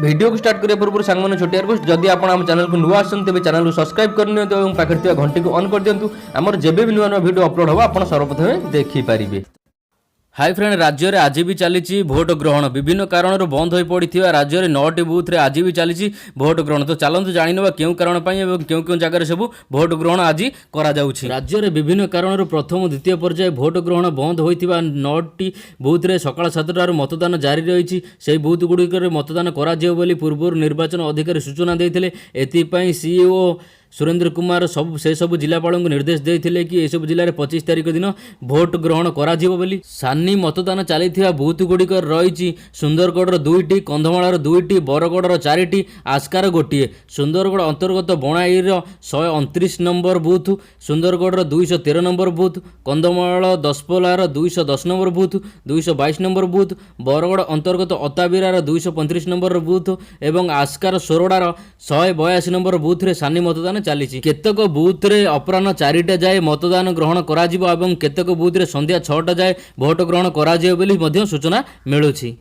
Video को start करने पूर्व सांग छोटिया रिक्वेस्ट जदि आप चैनल को नुआ आसन तेज चैनल को सब्सक्राइब करनी और पाखे घंटी को ऑन कर दिंतु आमर जब भी नुआ नुआ वीडियो अपलोड होगा आप सर्वप्रथम देखिपारे। हाय फ्रेंड, राज्य में आज भी चली भोट ग्रहण विभिन्न कारण बंद हो पड़ा राज्य में 9टी बूथ आज भी चली भोट ग्रहण। तो चलते जाणवा क्यों कारण क्यों जगह सब भोट ग्रहण आज करा राज्य में विभिन्न कारण प्रथम द्वितीय पर्याय भोट ग्रहण बंद होता 9टी बूथ रे सकाळ 7टार मतदान जारी रही से बूथ गुड़िक मतदान कर पूर्व निर्वाचन अधिकारी सूचना देते। एथिपाई सीईओ सुरेंद्र कुमार से सब जिलापाल को निर्देश देते कि यह जिले में 25 तारिख दिन भोट ग्रहण करा सानी मतदान चली बूथ गुड़िक रही सुंदरगढ़ 2टी, कंधमाल 2टी, बरगढ़ 4टी, आस्कार गोटे, सुंदरगढ़ अंतर्गत बणाईर 129 number booth, Sundargarh 213 number booth, Kandhamal दसपलार 210 number booth, 222 number booth, Bargarh अंतर्गत अताबिरार 235 नंबर बूथ एवं आस्कार सोरडार 182 नंबर बूथ रे सानी मतदान चली। केतक बूथ रे अपराह 4टा जाए मतदान ग्रहण करा केतक बूथ रे संध्या 6टा जाए भोट ग्रहण करा सूचना मिलुछि।